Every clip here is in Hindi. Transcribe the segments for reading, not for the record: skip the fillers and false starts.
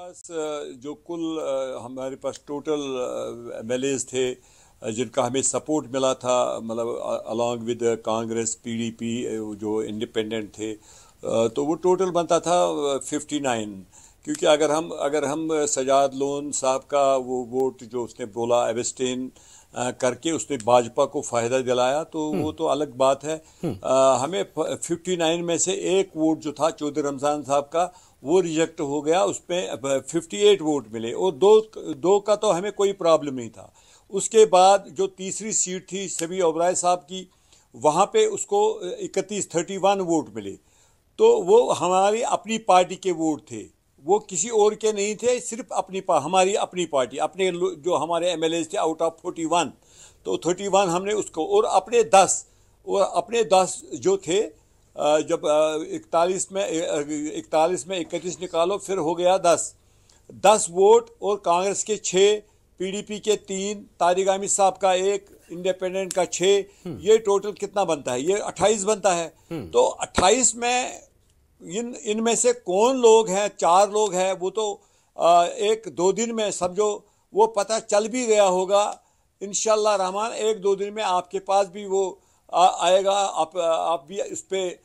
पास जो कुल हमारे पास टोटल एमएलएज थे जिनका हमें सपोर्ट मिला था, मतलब अलॉन्ग विद कांग्रेस पीडीपी जो इंडिपेंडेंट थे, तो वो टोटल बनता था 59। क्योंकि अगर हम सजाद लोन साहब का वो वोट जो उसने बोला एब्सटेन करके उसने भाजपा को फ़ायदा दिलाया, तो वो तो अलग बात है। हमें 59 में से एक वोट जो था चौधरी रमज़ान साहब का वो रिजेक्ट हो गया, उसमें 58 वोट मिले और दो का तो हमें कोई प्रॉब्लम नहीं था। उसके बाद जो तीसरी सीट थी सबी ओबराय साहब की, वहाँ पे उसको 31 वोट मिले, तो वो हमारी अपनी पार्टी के वोट थे, वो किसी और के नहीं थे, सिर्फ हमारी अपनी पार्टी, अपने जो हमारे एमएलए थे आउट ऑफ 41, तो 31 हमने उसको और अपने 10 जो थे, जब 41 में 31 निकालो फिर हो गया 10 वोट, और कांग्रेस के 6, पीडीपी के 3, तारिक आमिर साहब का 1, इंडिपेंडेंट का 6, ये टोटल कितना बनता है? ये 28 बनता है। तो 28 में इनमें से कौन लोग हैं? 4 लोग हैं, वो तो 1-2 दिन में समझो वो पता चल भी गया होगा। इंशाल्लाह रहमान 1-2 दिन में आपके पास भी वो आएगा, आप भी इस पे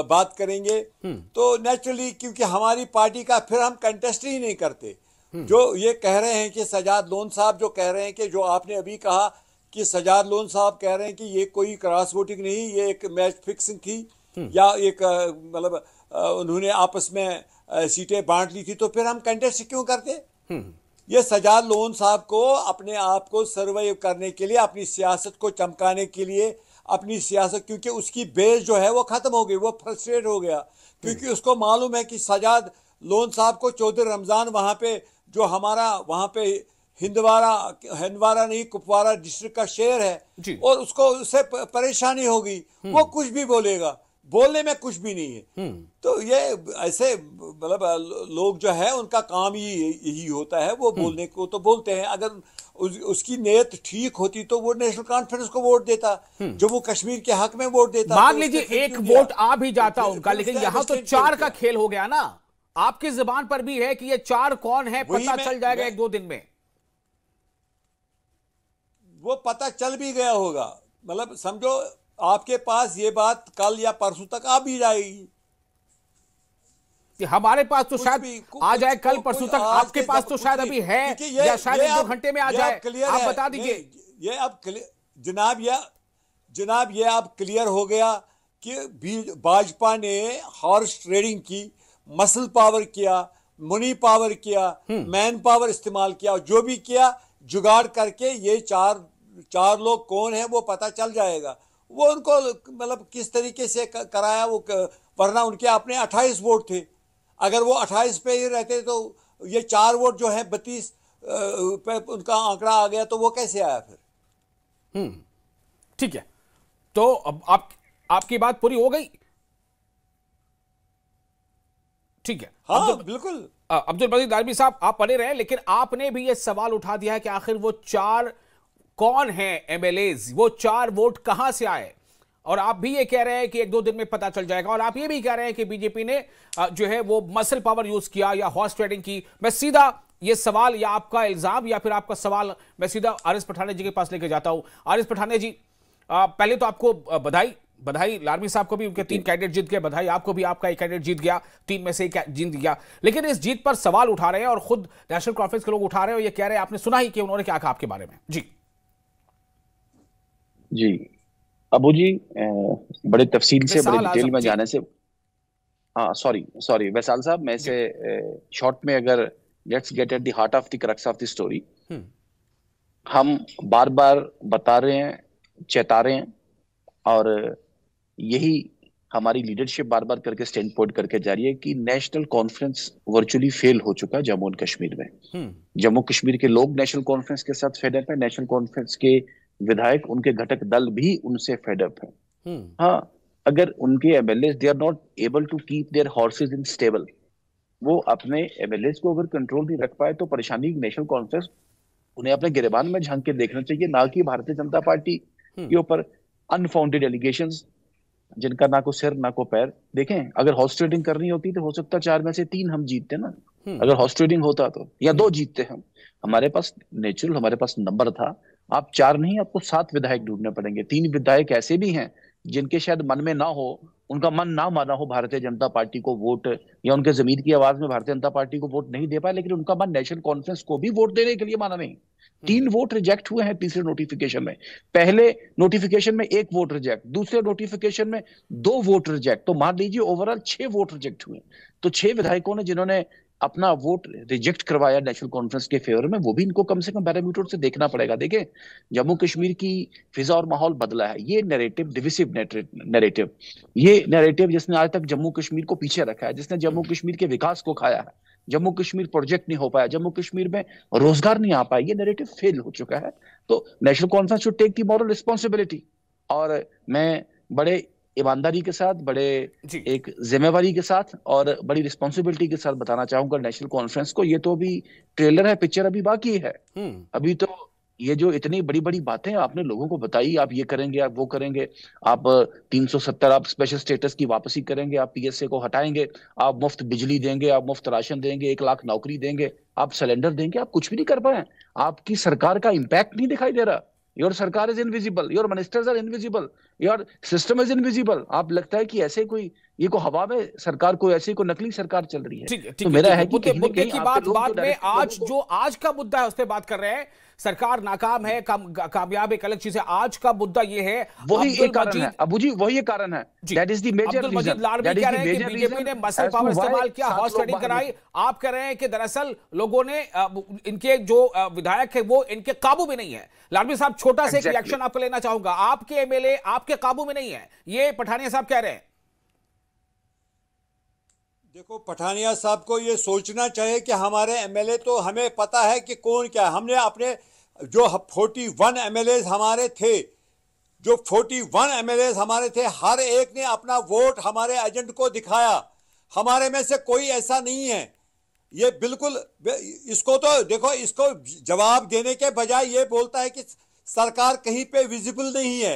बात करेंगे। तो नेचुरली क्योंकि हमारी पार्टी का फिर हम कंटेस्ट ही नहीं करते। जो ये कह रहे हैं कि सजाद लोन साहब जो कह रहे हैं कि जो आपने अभी कहा कि सजाद लोन साहब कह रहे हैं कि ये कोई क्रॉस वोटिंग नहीं, ये एक मैच फिक्सिंग थी, या एक मतलब उन्होंने आपस में सीटें बांट ली थी, तो फिर हम कंटेस्ट क्यों करते? ये सजाद लोन साहब को अपने आप को सर्वाइव करने के लिए, अपनी सियासत को चमकाने के लिए, अपनी सियासत, क्योंकि उसकी बेस जो है वो खत्म हो गई, वो फ्रस्ट्रेट हो गया, क्योंकि उसको मालूम है कि सजाद लोन साहब को चौधरी रमज़ान वहाँ पे जो हमारा वहाँ पे हिंदवारा नहीं कुपवारा डिस्ट्रिक्ट का शेर है, और उसको उससे परेशानी होगी, वो कुछ भी बोलेगा, बोलने में कुछ भी नहीं है। तो ये ऐसे मतलब लोग जो है उनका काम ही यही होता है, वो बोलने को तो बोलते हैं। अगर उसकी नीयत ठीक होती तो वो नेशनल कॉन्फ्रेंस को वोट देता, जम्मू कश्मीर के हक में वोट देता। मान लीजिए एक वोट आ भी जाता उनका, लेकिन यहाँ तो 4 का खेल हो गया ना। आपकी जुबान पर भी है कि ये 4 कौन है, पता चल जाएगा 1-2 दिन में। वो पता चल भी गया होगा, मतलब समझो आपके पास ये बात कल या परसों तक आ भी जाएगी। हमारे पास तो शायद आ जाए कल परसों तक, आपके पास तो शायद अभी है, या शायद 1-2 घंटे में आ जाए। आप बता दीजिए। ये अब जनाब ये अब क्लियर हो गया कि भाजपा ने हॉर्स ट्रेडिंग की, मसल पावर किया, मनी पावर किया, मैन पावर इस्तेमाल किया, जो भी किया जुगाड़ करके ये चार लोग कौन है वो पता चल जाएगा। वो उनको मतलब किस तरीके से कराया वो, वरना उनके अपने 28 वोट थे, अगर वो 28 पे ही रहते तो ये 4 वोट जो है 32 पे उनका आंकड़ा आ गया, तो वो कैसे आया फिर? ठीक है, तो अब आपकी बात पूरी हो गई। ठीक है। हाँ बिल्कुल। अब्दुल मजीद आलमी साहब आप पढ़े रहे, लेकिन आपने भी ये सवाल उठा दिया है कि आखिर वो 4 कौन है एमएलएज, वो 4 वोट कहां से आए, और आप भी ये कह रहे हैं कि 1-2 दिन में पता चल जाएगा, और आप ये भी कह रहे हैं कि बीजेपी ने जो है वो मसल पावर यूज किया या हॉर्स ट्रेडिंग की। मैं सीधा ये सवाल या आपका इल्जाम या फिर आपका सवाल मैं सीधा आरिफ पठानिया जी के पास लेके जाता हूं। आरिफ पठानिया जी, पहले तो आपको बधाई लालमी साहब को भी, उनके 3 कैंडिडेट जीत गए, बधाई आपको भी, आपका 1 कैंडिडेट जीत गया, 3 में से 1 जीत गया। लेकिन इस जीत पर सवाल उठा रहे हैं, और खुद नेशनल कॉन्फ्रेंस के लोग उठा रहे हैं, और ये कह रहे हैं, आपने सुना ही कि उन्होंने क्या कहा आपके बारे में। जी अबू जी, बड़े तफसील से, बड़े डिटेल में जाने से, हाँ सॉरी वैसाल साहब, मैं से शॉर्ट में अगर let's get at the heart of the crux of the story. हम बार बार बता रहे हैं, चेता रहे हैं, और यही हमारी लीडरशिप बार बार करके स्टैंड पॉइंट करके जा रही है कि नेशनल कॉन्फ्रेंस वर्चुअली फेल हो चुका है जम्मू एंड कश्मीर में। जम्मू कश्मीर के लोग नेशनल कॉन्फ्रेंस के साथ फेड अप है, नेशनल कॉन्फ्रेंस के विधायक, उनके घटक दल भी उनसे फेड अप है। हाँ, अगर उनके MLA they are not able to keep their horses in stable, वो अपने एमएलए को अगर कंट्रोल नहीं रख पाए, तो परेशानी नेशनल कॉन्फ्रेंस उन्हें अपने गिरबान में झांक के देखना चाहिए, ना कि भारतीय जनता पार्टी के ऊपर अनफाउंडेड एलिगेशंस जिनका ना को सिर ना को पैर। देखें, अगर हॉर्स ट्रेडिंग करनी होती तो हो सकता 4 में से 3 हम जीतते ना। अगर हॉर्स ट्रेडिंग होता तो, या 2 जीतते हम। हमारे पास नेचुरल, हमारे पास नंबर था। आप 4 नहीं, आपको 7 विधायक ढूंढने पड़ेंगे। 3 विधायक ऐसे भी हैं जिनके शायद मन में ना हो, उनका मन ना माना हो भारतीय जनता पार्टी को वोट, या उनके जमीर की आवाज में भारतीय जनता पार्टी को वोट नहीं दे पाए, लेकिन उनका मन नेशनल कॉन्फ्रेंस को भी वोट देने के लिए माना नहीं। 3 वोट रिजेक्ट हुए हैं तीसरे नोटिफिकेशन में। पहले नोटिफिकेशन में 1 वोट रिजेक्ट, दूसरे नोटिफिकेशन में 2 वोट रिजेक्ट, तो मान लीजिए ओवरऑल 6 वोट रिजेक्ट हुए। तो 6 विधायकों ने जिन्होंने अपना वोट रिजेक्ट करवाया नेशनल कॉन्फ्रेंस के फेवर में, वो भी इनको कम से कम पैरामीटर से देखना पड़ेगा। देखें, जम्मू कश्मीर की फिजा और माहौल बदला है। ये नैरेटिव, डिविसिव नैरेटिव, ये नैरेटिव जिसने आज तक जम्मू कश्मीर को पीछे रखा है, जिसने जम्मू कश्मीर के विकास को खाया है, जम्मू कश्मीर प्रोजेक्ट नहीं हो पाया, जम्मू कश्मीर में रोजगार नहीं आ पाया, ये नैरेटिव फेल हो चुका है। तो National Conference should take the moral responsibility. और मैं बड़े ईमानदारी के साथ, बड़े एक जिम्मेवारी के साथ और बड़ी रिस्पॉन्सिबिलिटी के साथ बताना चाहूंगा नेशनल कॉन्फ्रेंस को, ये तो अभी ट्रेलर है, पिक्चर अभी बाकी है। अभी तो ये जो इतनी बड़ी बड़ी बातें आपने लोगों को बताई, आप ये करेंगे, आप वो करेंगे, आप 370, आप स्पेशल स्टेटस की वापसी करेंगे, आप पीएसए को हटाएंगे, आप मुफ्त बिजली देंगे, आप मुफ्त राशन देंगे, 1 लाख नौकरी देंगे, आप सिलेंडर देंगे, आप कुछ भी नहीं कर पाए। आपकी सरकार का इंपैक्ट नहीं दिखाई दे रहा। Your sarkar is invisible, your ministers are invisible, your system is invisible. आप लगता है कि ऐसे कोई, ये को हवा में सरकार, कोई ऐसी कोई नकली सरकार चल रही है। तो मेरा है कि मुद्दे की बात में आज का मुद्दा है उस पर बात कर रहे हैं। सरकार नाकाम है, कामयाब एक अलग चीज है। आज का मुद्दा ये है, वही एक कारण है अबू जी, वही एक कारण है। That is the major reason. लाडवी कह रहे हैं कि बीजेपी ने मसल पावर इस्तेमाल किया, हॉर्स ट्रेडिंग कराई। आप कह रहे हैं कि दरअसल लोगों ने, इनके जो विधायक है वो इनके काबू में नहीं है। लाडवी साहब, छोटा सा एक रिएक्शन आपको लेना चाहूंगा। आपके एमएलए आपके काबू में नहीं है, ये पठानिया साहब कह रहे हैं। देखो, पठानिया साहब को ये सोचना चाहिए कि हमारे एमएलए तो हमें पता है कि कौन क्या है। हमने अपने जो 41 एमएलए हमारे थे, जो 41 एमएलए हमारे थे, हर एक ने अपना वोट हमारे एजेंट को दिखाया। हमारे में से कोई ऐसा नहीं है। ये बिल्कुल, इसको तो देखो, इसको जवाब देने के बजाय ये बोलता है कि सरकार कहीं पे विजिबल नहीं है।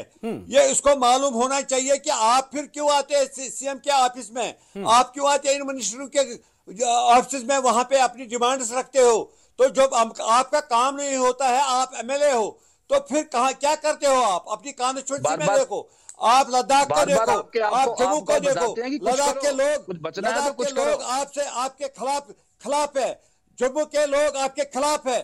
ये इसको मालूम होना चाहिए कि आप फिर क्यों आते हैं सीएम के ऑफिस में, आप क्यों आते हैं इन मिनिस्टरों के ऑफिस में, वहां पे अपनी डिमांड्स रखते हो। तो जब आपका काम नहीं होता है, आप एमएलए हो, तो फिर कहाँ क्या करते हो आप? अपनी कॉन्स्टिट्यूंसी में देखो, आप लद्दाख को देखो, आप जम्मू को देखो। लद्दाख के लोग आपसे, आपके खिलाफ है। जम्मू के लोग आपके खिलाफ है।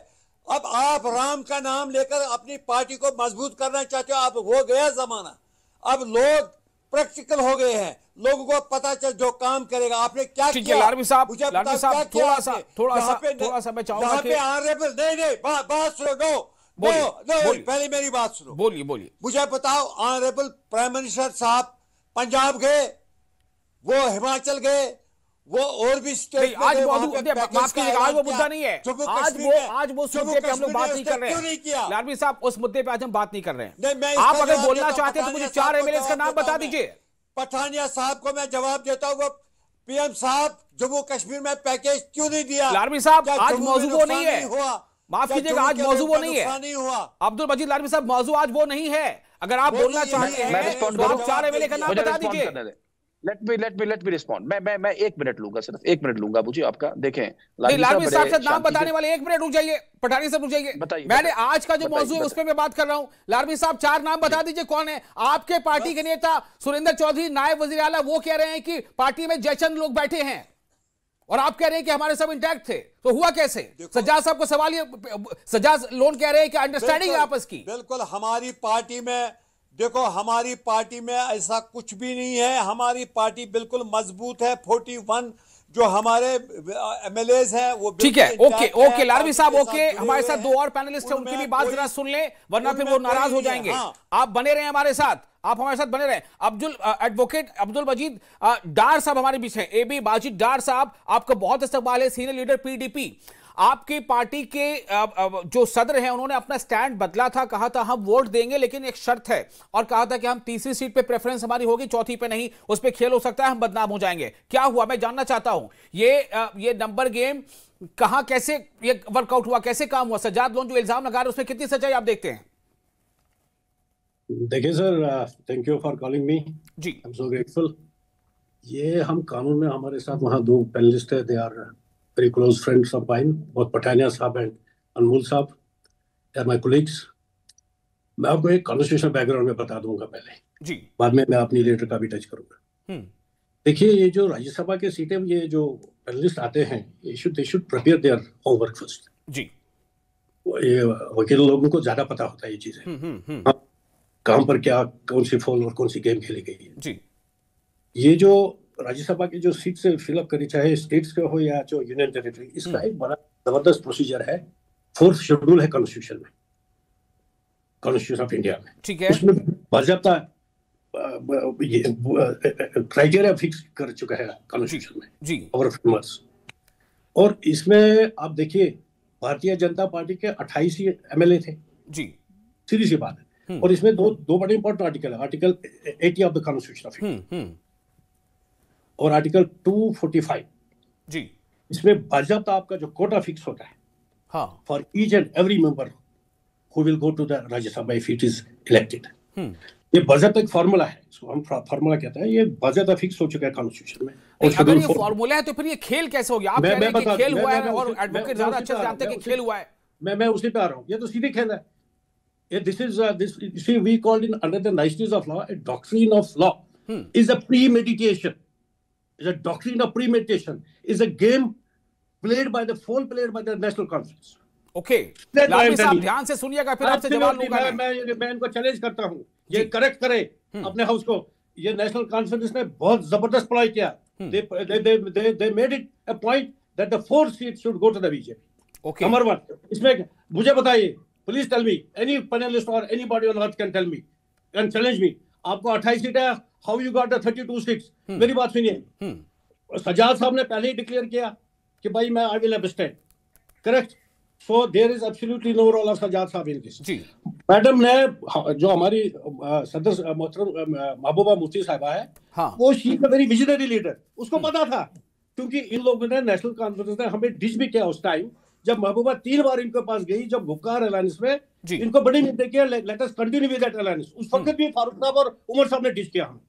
अब आप राम का नाम लेकर अपनी पार्टी को मजबूत करना चाहते हो। अब हो गया जमाना, अब लोग प्रैक्टिकल हो गए हैं, लोगों को पता चल जो काम करेगा। आपने क्या किया? लाडवी साहब, थोड़ा सा मैं चाहूंगा कि ऑनरेबल, नहीं, बात सुनो। नो, पहले मेरी बात सुनो। बोलिए। मुझे बताओ, ऑनरेबल प्राइम मिनिस्टर साहब पंजाब गए, वो हिमाचल गए, वो और भी स्टेट में, आज वो मुद्दा नहीं है। आज वो मुद्दे पे हम लोग बात नहीं कर रहे हैं। लाडवी साहब, उस मुद्दे पे आज हम बात नहीं कर रहे हैं। आप अगर बोलना चाहते हैं तो मुझे 4 एमएलए का नाम बता दीजिए। पठानिया साहब को मैं जवाब देता हूँ, वो पीएम साहब जम्मू कश्मीर में पैकेज क्यों नहीं दिया? लाडवी साहब, आज मौजू वो नहीं है, माफ कीजिएगा, आज मौजू वो नहीं है। अब्दुल मजीद लाडवी साहब, मौजू आज वो नहीं है। अगर आप बोलना चाहते हैं तो आप 4 एमएलए का नाम बता दीजिए। Let me respond. मैं 1 मिनट लूंगा, सिर्फ 1 मिनट लूंगा मुझे आपका। देखें, लाडवी साहब से नाम बताने वाले 1 मिनट रुक जाइए। पठानी साहब रुक जाइए। मैंने आज का जो मौजूद है उस पर मैं बात कर रहा हूं। लाडवी साहब, 4 नाम बता दीजिए कौन है। आपके पार्टी के नेता सुरेंद्र चौधरी, नायब वजीर आला, वो कह रहे हैं कि पार्टी में जयचंद लोग बैठे हैं और आप कह रहे हैं कि हमारे सब इंटैक्ट थे। तो हुआ कैसे? सज्जाद साहब को सवाल, ये सज्जाद लोन कह रहे हैं कि अंडरस्टैंडिंग है आपस की। बिल्कुल, हमारी पार्टी में देखो, हमारी पार्टी में ऐसा कुछ भी नहीं है। हमारी पार्टी बिल्कुल मजबूत है। 41 जो हमारे एमएलएज हैं वो ठीक है। ओके लाडवी साहब, ओके। हमारे साथ 2 और पैनलिस्ट हैं, उनकी भी बात जरा सुन लें, वरना फिर वो नाराज हो जाएंगे। आप बने रहे हमारे साथ, आप हमारे साथ बने रहे। एडवोकेट अब्दुल मजीद डार साहब हमारे बीच हैं। एबी बाजिद डार साहब, आपका बहुत इस्तकबाल है, सीनियर लीडर पीडीपी। आपकी पार्टी के जो सदर हैं, उन्होंने अपना स्टैंड बदला था, कहा था हम वोट देंगे लेकिन एक शर्त है, और कहा था कि हम तीसरी सीट पे प्रेफरेंस हमारी होगी, चौथी पे नहीं, उस पे खेल हो सकता है, हम बदनाम हो जाएंगे। क्या हुआ, मैं जानना चाहता हूं। ये नंबर गेम कहां, कैसे ये वर्कआउट हुआ, कैसे काम हुआ? सज्जाद लोन जो इल्जाम लगा रहे उसमें कितनी सच्चाई आप देखते हैं? देखिए sir, thank you for calling me ji, I am so grateful. ये हम कानून में, हमारे साथ वहाँ 2 पैनलिस्ट है, they are very close friends of mine, both Patania sahab and Anmol sahab, they are my colleagues. मैं आपको एक कॉन्स्टिट्यूशनल बैकग्राउंड में बता दूंगा पहले जी, बाद में मैं अपनी लीडर का भी टच करूंगा। देखिए, ये जो राज्यसभा के सीटें, ये जो पैनलिस्ट आते हैं, they should prepare their homework first जी। ये वकील लोगों को ज्यादा पता होता है ये चीजें, कहां पर क्या, कौन सी फॉल और कौन सी गेम खेली गई है जी। ये जो राज्यसभा की जो सीट से फिलअप करी, चाहे स्टेट्स के हो या जो यूनियन टेरिटरी, इसका एक बड़ा जबरदस्त प्रोसीजर है। 4th शेड्यूल है कॉन्स्टिट्यूशन में, कॉन्स्टिट्यूशन ऑफ इंडिया में, ठीक है। उसमें बाकायदा क्राइटेरिया फिक्स कर चुका है कॉन्स्टिट्यूशन में जी, और फेमस। और इसमें आप देखिए, भारतीय जनता पार्टी के 28 ही एमएलए थे जी, सीधी सी बात है। और इसमें दो बड़े इंपॉर्टेंट आर्टिकल है, article 80 of the constitution of India और आर्टिकल 245 जी। इसमें बाकायदा आपका जो कोटा फिक्स होता है for each and every member who will go to the Rajya Sabha if it is elected. ये बाकायदा एक फार्मूला है, इसको हम फार्मूला कहते हैं। ये बाकायदा फिक्स हो चुका है कॉन्स्टिट्यूशन में। और अगर ये फार्मूला है तो फिर ये खेल कैसे हो गया? आप कह रहे हैं कि खेल हुआ है और एडवोकेट ज्यादा अच्छे से जानते हैं कि खेल हुआ है। मैं उसी पे आ रहा हूँ। ये तो सीधे खेल है। This is you see, we called in under the niceties of law, a doctrine of law is a premeditation. Is a doctrine of premeditation. Is a game played by the National Conference. Okay. लालवी साहब ध्यान से सुनिएगा, फिर आपसे जवाब लूंगा मैं इनको चैलेंज करता हूँ, ये करेक्ट करे अपने हाउस को। ये नेशनल कॉन्फ्रेंस ने बहुत जबरदस्त पढ़ाई किया। They made it a point that the 4 seats should go to the BJP. Okay. Number 1. इसमें मुझे बताइए, please tell me, any panelist or anybody on earth can tell me, can challenge me. आपको 28 सीट है, how you got the 32 seats? मेरी बात सुनिए। सजाद साहब ने पहले ही डिक्लेयर किया कि भाई मैं I will abstain. Correct? So there is absolutely no role of Sajjad साहब in this. जी। मैडम ने, जो हमारी सदस्य मोहतरम महबूबा मुफ्ती साहिबा है, वो she is a very visionary leader. उसको पता था, क्योंकि इन लोगों ने नेशनल कॉन्फ्रेंस ने हमें डिच भी किया उस टाइम जब महबूबा 3 बार इनके पास गई, जब गुफ्कार अलायंस में इनको बड़ी उम्मीद किया, let us continue with that alliance. उस वक्त भी फारूक साहब और उमर साहब ने डिच किया हम।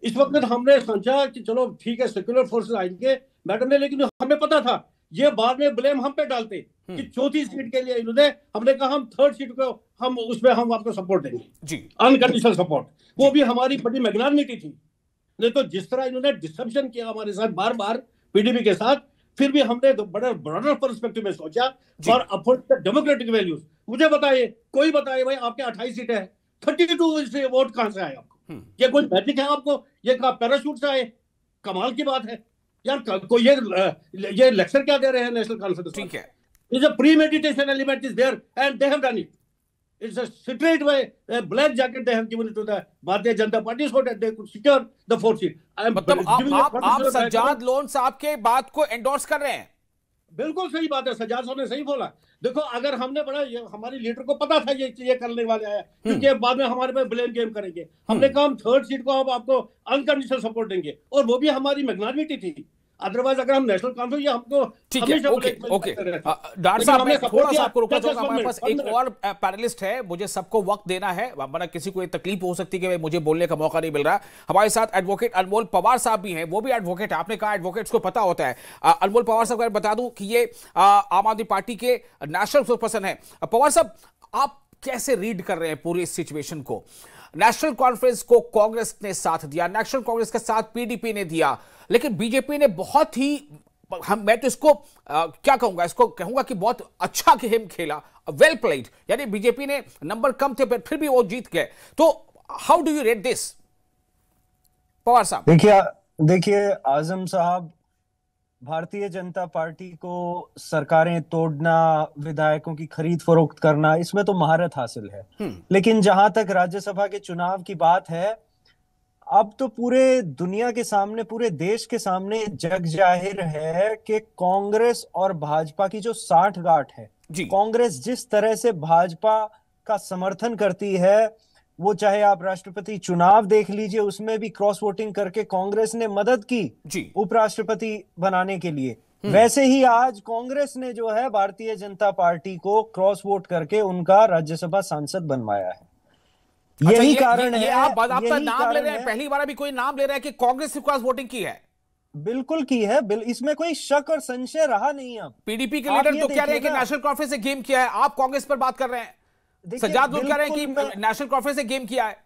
इस वक्त हमने समझा कि चलो ठीक है, सेक्युलर फोर्सेस आएंगे मैडम ने, लेकिन हमें पता था ये बाद में ब्लेम हम पे डालते कि 4थी सीट के लिए इन्होंने, हमने कहा हम 3rd सीट को हम उसमें हम आपको सपोर्ट देंगे जी, अनकंडीशनल सपोर्ट। वो भी हमारी बड़ी मैग्नानिटी थी। नहीं तो जिस तरह इन्होंने डिसेप्शन किया हमारे साथ बार बार पीडीपी के साथ, फिर भी हमने तो बड़ा ब्रॉडर पर्सपेक्टिव में सोचा for uphold the democratic values. मुझे बताइए, कोई बताइए भाई, आपके 28 सीटें हैं, 32 से वोट कहां से आए आपको? ये कोई मैजिक है आपको? ये कहा पैराशूट से आए? कमाल की बात है यार। कोई ये लेक्चर क्या दे रहे हैं नेशनल कॉन्फ्रेंस? ठीक है, is a premeditation element is there and they have done it. It's a straight way, a black jacket they have given it to the Bharatiya Janata Party so that they could secure the 4th seat. मतलब आप सज्जाद लोन साहब के बात को एंडोर्स कर रहे हैं? बिल्कुल सही बात है, सज्जाद साहब ने सही बोला। देखो, अगर हमने हमारी लीडर को पता था ये करने वाले आया, क्योंकि बाद में हमारे पे ब्लेम गेम करेंगे। हमने कहा हम 3rd सीट को हम आपको अनकंडीशनल सपोर्ट देंगे, और वो भी हमारी मैग्नानिटी थी। अदरवाइज अगर हम नेशनल कॉन्फ्रेंस, ये हमको ठीक है। ओके डॉक्टर साहब, मैं थोड़ा सा आपको रोकना चाहूंगा। हमारे पास एक और पैनलिस्ट है, मुझे सबको वक्त देना है, वरना किसी को ये तकलीफ हो सकती है कि मुझे बोलने का मौका नहीं मिल रहा। हमारे साथ एडवोकेट अनमोल पवार साहब भी हैं, वो भी एडवोकेट है। आपने कहा एडवोकेट्स को पता होता है। अनमोल पवार साहब को बता दूं कि ये आम आदमी पार्टी के नेशनल स्पोक्सपर्सन है। पवार साहब, आप कैसे रीड कर रहे हैं पूरी इस सिचुएशन को? नेशनल कॉन्फ्रेंस को कांग्रेस ने साथ दिया, नेशनल कांग्रेस के साथ पीडीपी ने दिया, लेकिन बीजेपी ने बहुत ही, मैं तो इसको क्या कहूंगा, इसको कहूंगा कि बहुत अच्छा गेम खेला, वेल प्लेड। यानी बीजेपी ने नंबर कम थे पर फिर भी वो जीत गए। तो how do you rate this, Pawar साहब? देखिए आजम साहब, भारतीय जनता पार्टी को सरकारें तोड़ना, विधायकों की खरीद फरोख्त करना, इसमें तो महारत हासिल है। लेकिन जहां तक राज्यसभा के चुनाव की बात है, अब तो पूरे दुनिया के सामने, पूरे देश के सामने जग जाहिर है कि कांग्रेस और भाजपा की जो साठगांठ है, कांग्रेस जिस तरह से भाजपा का समर्थन करती है, वो चाहे आप राष्ट्रपति चुनाव देख लीजिए, उसमें भी क्रॉस वोटिंग करके कांग्रेस ने मदद की उपराष्ट्रपति बनाने के लिए, वैसे ही आज कांग्रेस ने जो है भारतीय जनता पार्टी को क्रॉस वोट करके उनका राज्यसभा सांसद बनवाया है। यही कारण है। आप नाम ले रहे हैं, पहली बार अभी कोई नाम ले रहा है कि कांग्रेस ने क्रॉस वोटिंग की है। बिल्कुल की है, इसमें कोई शक और संशय रहा नहीं। अब पीडीपी के लीडर तो कह रहे हैं कि नेशनल कॉन्फ्रेंस से गेम किया है, आप कांग्रेस पर बात कर रहे हैं। सज्जाद लोग कह रहे हैं कि नेशनल कॉन्फ्रेंस से गेम किया है।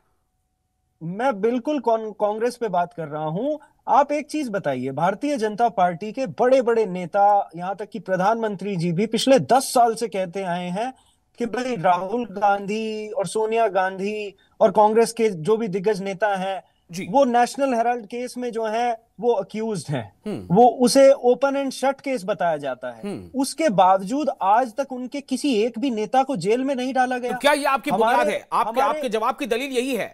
मैं बिल्कुल कांग्रेस पे बात कर रहा हूं। आप एक चीज बताइए, भारतीय जनता पार्टी के बड़े बड़े नेता, यहां तक कि प्रधानमंत्री जी भी पिछले 10 साल से कहते आए हैं कि भाई राहुल गांधी और सोनिया गांधी और कांग्रेस के जो भी दिग्गज नेता हैं वो नेशनल हेराल्ड केस में जो है वो अक्यूज्ड हैं, वो उसे ओपन एंड शट केस बताया जाता है। उसके बावजूद आज तक उनके किसी एक भी नेता को जेल में नहीं डाला गया। तो क्या ये आपकी बुनियाद है? आपके जवाब की दलील यही है?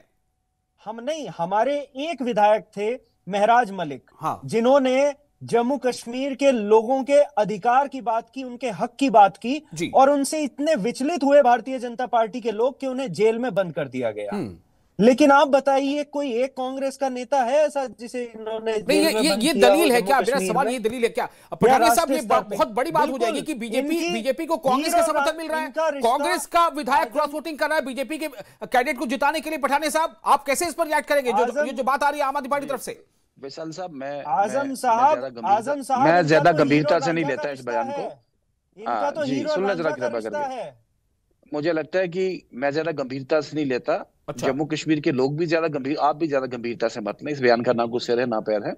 हमारे एक विधायक थे महराज मलिक, जिन्होंने जम्मू कश्मीर के लोगों के अधिकार की बात की, उनके हक की बात की, और उनसे इतने विचलित हुए भारतीय जनता पार्टी के लोग कि उन्हें जेल में बंद कर दिया गया। लेकिन आप बताइए कोई एक कांग्रेस का नेता है ऐसा जिसे इन्होंने ये दलील है क्या? मेरा सवाल ये दलील है क्या? पठानिया साहब, ये बहुत बड़ी बात हो जाएगी कि बीजेपी को कांग्रेस का समर्थन मिल रहा है, कांग्रेस का विधायक क्रॉस वोटिंग कर रहा है बीजेपी के कैंडिडेट को जिताने के लिए। पठानिया साहब, आप कैसे इस पर रिएक्ट करेंगे जो बात आ रही है आम आदमी पार्टी तरफ से? विशाल साहब, मैं ज्यादा गंभीरता से नहीं लेता इस बयान को। इनका तो हीरो सुनना जरा रांझा का कृपा रिश्ता करके। है। मुझे लगता है कि मैं ज्यादा गंभीरता से नहीं लेता। अच्छा। जम्मू कश्मीर के लोग भी ज्यादा गंभीर, आप भी ज्यादा गंभीरता से मत लें। इस बयान का ना कुछ सिर है ना पैर है।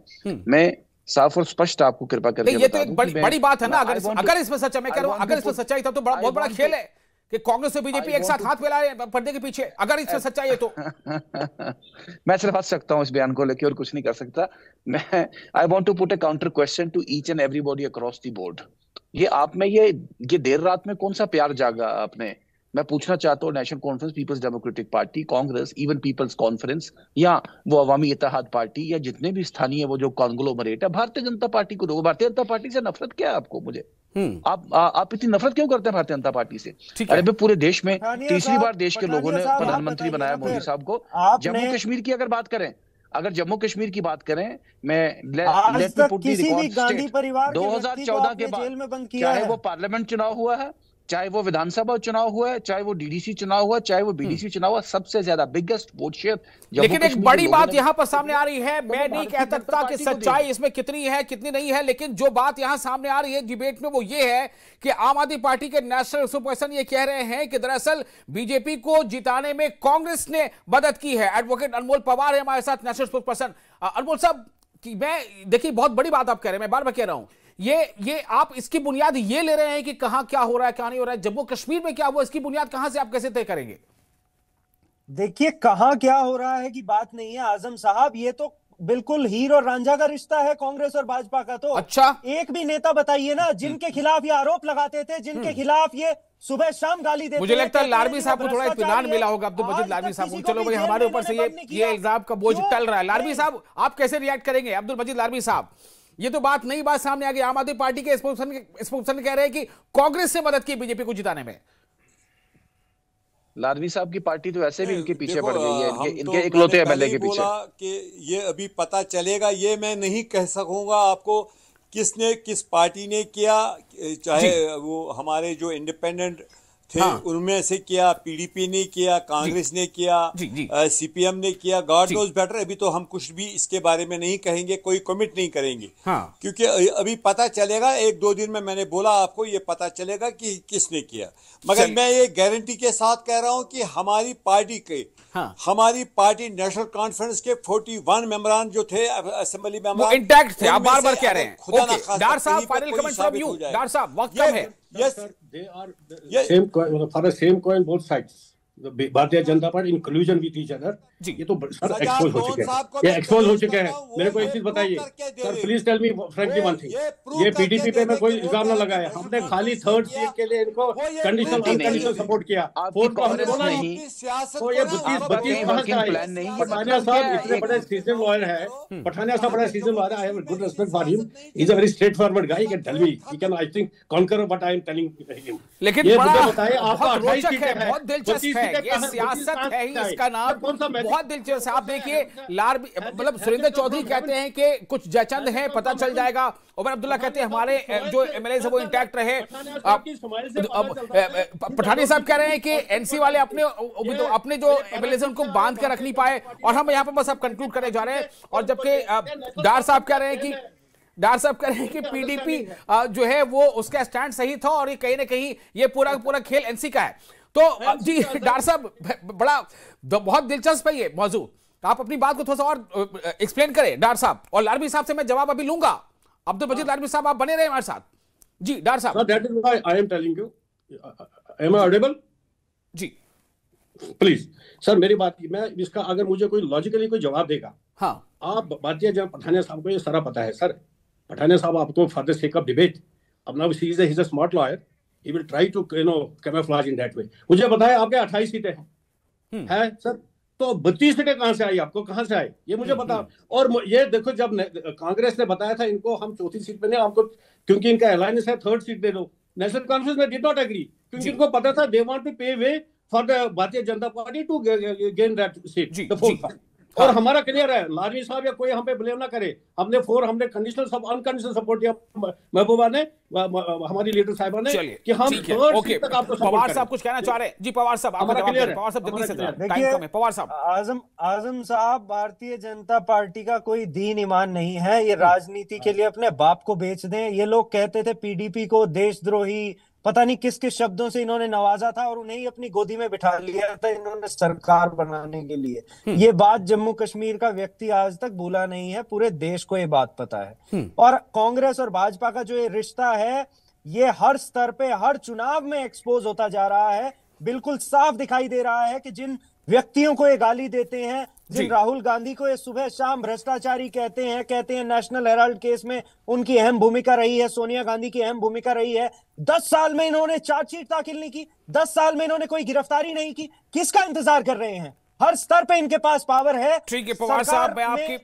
मैं साफ और स्पष्ट आपको कृपा करके ये तो एक बड़ी बात है ना। अगर इसमें सच्चा, मैं कह रहा हूं, अगर इसमें सच्चाई था तो बहुत बड़ा खेल है कि कांग्रेस और बीजेपी एक साथ हाथ मिला रहे हैं पर्दे के पीछे। अगर इसमें सच्चाई है तो मैं सिर्फ हंस सकता हूं इस बयान को लेकर और कुछ नहीं कर सकता। मैं I want to put a counter question to each and everybody across the board. ये आप में ये देर रात में कौन सा प्यार जागा आपने? मैं पूछना चाहता हूँ, नेशनल कॉन्फ्रेंस, पीपल्स डेमोक्रेटिक पार्टी, कांग्रेस, इवन पीपल्स कॉन्फ्रेंस, या वो अवामी इत्तेहाद पार्टी, या जितने भी स्थानीय वो जो कांग्लोमरेट है, भारतीय जनता पार्टी को दो। भारतीय जनता पार्टी से नफरत क्या है आपको? मुझे आप इतनी नफरत क्यों करते हैं भारतीय जनता पार्टी से? अरे भाई, पूरे देश में तीसरी बार देश के लोगों ने प्रधानमंत्री बनाया मोदी साहब को। जम्मू कश्मीर की अगर बात करें, अगर जम्मू कश्मीर की बात करें, मैं आज तक किसी भी गांधी परिवार के 2014 के जेल में बंद बाद, किया चाहे है। वो पार्लियामेंट चुनाव हुआ है, चाहे वो विधानसभा चुनाव हुआ है, चाहे वो डीडीसी चुनाव हुआ, चाहे वो बीडीसी चुनाव हुआ, सबसे ज्यादा बिगेस्ट वोट शेयर। लेकिन एक बड़ी बात यहां पर सामने आ रही है, मैं नहीं कह सकता कि सच्चाई इसमें कितनी है कितनी नहीं है, लेकिन जो बात यहां सामने आ रही है डिबेट में वो ये है कि आम आदमी पार्टी के नेशनल स्पोक्सपर्सन ये कह रहे हैं कि दरअसल बीजेपी को जिताने में कांग्रेस ने मदद की है। एडवोकेट अनमोल पवार है हमारे साथ, नेशनल स्पोक्सपर्सन। अनमोल साहब, मैं देखिए बहुत बड़ी बात आप कह रहे हैं, मैं बार बार कह रहा हूं, ये आप इसकी बुनियाद ये ले रहे हैं कि कहां क्या हो रहा है क्या नहीं हो रहा है, जम्मू कश्मीर में क्या हुआ, इसकी बुनियाद कहां से आप कैसे तय करेंगे? देखिए, कहां क्या हो रहा है की बात नहीं है आजम साहब, ये तो बिल्कुल हीर और रांझा का रिश्ता है कांग्रेस और भाजपा का। तो अच्छा, एक भी नेता बताइए ना जिनके खिलाफ ये आरोप लगाते थे, जिनके खिलाफ ये सुबह शाम गाली देते। मुझे लगता है लारबी साहब को थोड़ा इत्मीनान मिला होगा अब्दुल मजीद लारबी साहब। चलो भाई, हमारे ऊपर से ये इल्जाम का बोझ टल रहा है। लारबी साहब, आप कैसे रिएक्ट करेंगे? अब्दुल मजीद लारबी साहब, ये तो नई बात सामने आ गई, आम आदमी पार्टी के स्पोक्सपर्सन कह रहे हैं कि कांग्रेस से मदद की बीजेपी को जिताने में। लारवी साहब की पार्टी तो ऐसे भी इनके पीछे पड़ गई है, इनके इकलौते एमएलए के पीछे। कि ये अभी पता चलेगा, ये मैं नहीं कह सकूंगा आपको किसने, किस पार्टी ने किया, चाहे वो हमारे जो इंडिपेंडेंट थे उनमें से किया, पीडीपी ने किया, कांग्रेस ने किया, सीपीएम ने किया, गॉड नोज बेटर। अभी तो हम कुछ भी इसके बारे में नहीं कहेंगे, कोई कमिट नहीं करेंगे, क्योंकि अभी पता चलेगा। 1-2 दिन में, मैंने बोला आपको, ये पता चलेगा कि किसने किया। मगर मैं ये गारंटी के साथ कह रहा हूं कि हमारी पार्टी के हमारी पार्टी नेशनल कॉन्फ्रेंस के 41 मेंबरान जो थे असेंबली में, वो इंटैक्ट थे। आप बार बार कह रहे हैं। ओके, डार साहब, फाइनल कमेंट फ्रॉम यू। डार साहब, वक्त कम है। Yes, sir, they are same coin, for the same coin, both sides. भारतीय Janata party in collusion with each other. ये तो सर एक्सपोज हो चुके हैं, ये एक्सपोज हो चुके हैं। मेरे को एक चीज बताइए sir, please tell me frankly one thing, ये पीडीपी पे मैं कोई इल्जाम ना लगाया, हमने खाली थर्ड सीट के लिए इनको कंडीशनल सपोर्ट किया। फोर्थ को हमने बोला नहीं, तो ये 32 कहां से आई? पठानिया साहब इतने बड़े सीजन लॉयर है, पठानिया साहब बड़ा सीजन लॉयर है, I have good respect for him, he is a very straightforward guy, he can tell me, he can I think concur what I am telling him. लेकिन ये मुझे बताइए, आपका 28 सीट है, बहुत दिलचस्प है, ये सियासत है ही, इसका नाम बहुत दिलचस्प है। आप देखिए, लारबी मतलब सुरेंद्र चौधरी कहते हैं कि कुछ जयचंद है, पता चल जाएगा। उमर अब्दुल्ला कहते हैं हमारे जो एमएलए है वो इंटैक्ट रहे। पठानिया साहब कह रहे हैं कि एनसी वाले अपने जो एमएलए है उनको बांध कर रख नहीं पाए, और हम यहाँ पर बस अब कंक्लूड करने जा रहे हैं। और जबकि डार साहब कह रहे हैं कि डॉक्टर साहब कह रहे हैं कि पीडीपी जो है वो उसका स्टैंड सही था और ये कहीं ना कहीं ये पूरा खेल एनसी का है। तो जी डॉक्टर साहब बड़ा बहुत दिलचस्प है ये मौजूद, आप अपनी बात को थोड़ा सा और एक्सप्लेन करें डॉक्टर साहब, और लालवी साहब से मैं जवाब अभी लूंगा। अब्दुल मजीद लालवी साहब आप बने रहे हमारे साथ। जी डॉक्टर साहब। That is why I am telling you, am I audible? जी प्लीज सर, मेरी बात मैं इसका अगर मुझे कोई लॉजिकली कोई जवाब देगा। हाँ, आप भारतीय जनता पठानिया साहब को ये सारा पता है सर। पठानिया साहब आपको for the sake of debate, अब now he is a smart lawyer, he will try to camouflage in that way. मुझे बताया आपके 28 सीटें हैं सर, तो 32 सीटें कहां से आई, आपको कहां से आई ये मुझे बता। और ये देखो, जब कांग्रेस ने बताया था इनको हम चौथी सीट पे नहीं, आपको क्योंकि इनका अलायंस है थर्ड सीट दे दो, नेशनल कॉन्फ्रेंस में डिड नॉट एग्री, क्योंकि इनको पता था दे वांट टू पे way for the Bharatiya Janata Party to gain that seat, the fourth. और हमारा क्लियर है, लालवी साहब या कोई हम पे ब्लेम ना करे, हमने कंडीशनल सब अनकंडीशनल सपोर्ट दिया महबूबा ने, हमारी लीडर साहिबा ने, कि हम थर्ड सीट तक आपको सपोर्ट। पवार साहब कुछ कहना चाह रहे हैं? जी पवार साहब, आपका जवाब दें। पवार साहब जल्दी से, टाइम कम है। पवार साहब। आजम साहब, भारतीय जनता पार्टी का कोई दीन ईमान नहीं है, ये राजनीति के लिए अपने बाप को बेच दें। ये लोग कहते थे पीडीपी को देशद्रोही, पता नहीं किस किस शब्दों से इन्होंने नवाजा था, और उन्हें ही अपनी गोदी में बिठा लिया था इन्होंने सरकार बनाने के लिए। ये बात जम्मू कश्मीर का व्यक्ति आज तक भूला नहीं है, पूरे देश को ये बात पता है। और कांग्रेस और भाजपा का जो ये रिश्ता है, ये हर स्तर पे हर चुनाव में एक्सपोज होता जा रहा है। बिल्कुल साफ दिखाई दे रहा है कि जिन व्यक्तियों को ये गाली देते हैं, जिन राहुल गांधी को ये सुबह शाम भ्रष्टाचारी कहते हैं नेशनल हेराल्ड केस में उनकी अहम भूमिका रही है, सोनिया गांधी की अहम भूमिका रही है। 10 साल में इन्होंने चार्जशीट दाखिल नहीं की, 10 साल में इन्होंने कोई गिरफ्तारी नहीं की। किसका इंतजार कर रहे हैं? हर स्तर पे इनके पास पावर है। ठीक है पवार साहब,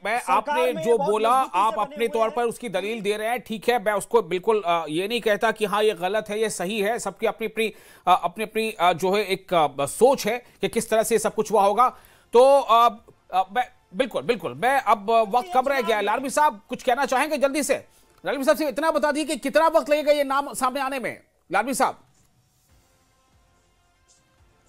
मैं आपने जो बोला आप अपने तौर पर उसकी दलील दे रहे हैं, ठीक है, मैं उसको बिल्कुल ये नहीं कहता कि हाँ ये गलत है ये सही है, सबकी अपनी अपनी जो है एक सोच है कि किस तरह से सब कुछ हुआ होगा। तो मैं बिल्कुल मैं अब वक्त कम रह गया है। लालवी साहब कुछ कहना चाहेंगे जल्दी से? लालवी साहब से इतना बता दिए कि कितना वक्त लगेगा ये नाम सामने आने में? लालवी साहब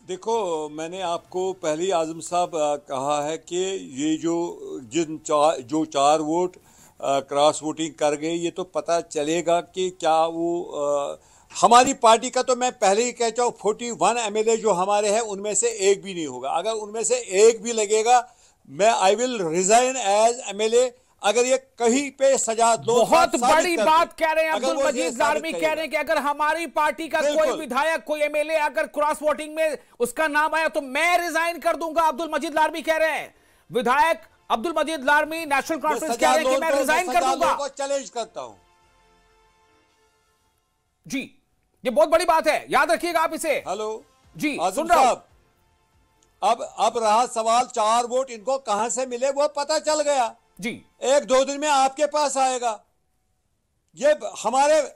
देखो, मैंने आपको पहले ही आजम साहब कहा है कि ये जो चार वोट क्रॉस वोटिंग कर गए, ये तो पता चलेगा कि क्या वो हमारी पार्टी का, तो मैं पहले ही कहता हूँ 41 एमएलए जो हमारे हैं उनमें से एक भी नहीं होगा। अगर उनमें से एक भी लगेगा, मैं I will resign as MLA. अगर ये कहीं पे सजा दो, बहुत बड़ी बात कह रहे हैं अब्दुल मजीद लालवी, कह रहे हैं कि अगर हमारी पार्टी का कोई विधायक कोई एमएलए अगर क्रॉस वोटिंग में उसका नाम आया तो मैं रिजाइन कर दूंगा। अब्दुल मजीद लालवी कह रहे हैं, विधायक अब्दुल मजीद लालवी नेशनल कॉन्फ्रेंस कह रहे हैं कि मैं रिजाइन कर दूंगा। चैलेंज करता हूं जी, ये बहुत बड़ी बात है, याद रखिएगा आप इसे। हेलो जी सुन रहा हूं। अब रहा सवाल 4 वोट इनको कहां से मिले, वो पता चल गया जी, 1-2 दिन में आपके पास आएगा। ये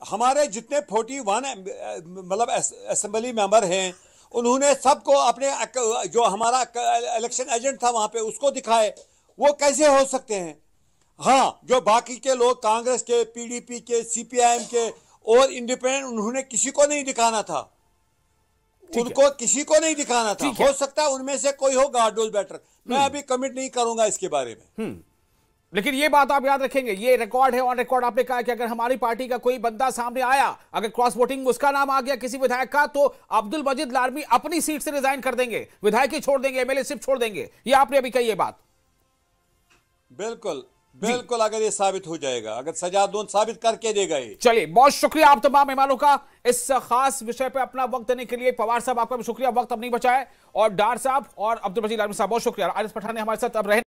हमारे जितने 41 मतलब असेंबली मेंबर हैं, उन्होंने सबको अपने जो हमारा इलेक्शन एजेंट था वहां पे उसको दिखाए, वो कैसे हो सकते हैं? हाँ, जो बाकी के लोग कांग्रेस के, पीडीपी के, सीपीआईएम के और इंडिपेंडेंट, उन्होंने किसी को नहीं दिखाना था, उनको किसी को नहीं दिखाना था। हो सकता है उनमें से कोई हो गॉड नोज बेटर, मैं अभी कमिट नहीं करूंगा इसके बारे में। लेकिन ये बात आप याद रखेंगे, ये रिकॉर्ड है, ऑन रिकॉर्ड आपने कहा कि अगर हमारी पार्टी का कोई बंदा सामने आया, अगर क्रॉस वोटिंग में उसका नाम आ गया किसी विधायक का, तो अब्दुल मजीद लालवी अपनी सीट से रिजाइन कर देंगे, विधायक ही छोड़ देंगे, एमएलए सिर्फ छोड़ देंगे। ये आपने अभी कही ये बात। बिल्कुल अगर ये साबित हो जाएगा, अगर सजादोन साबित करके देगा ये। चलिए, बहुत शुक्रिया आप तमाम मेहमानों का इस खास विषय पे अपना वक्त देने के लिए। पवार साहब आपका भी शुक्रिया, वक्त अब नहीं बचा है, और डार साहब और अब्दुल मजीद लालवी साहब बहुत शुक्रिया। आरिफ पठान ने हमारे साथ अब रहे।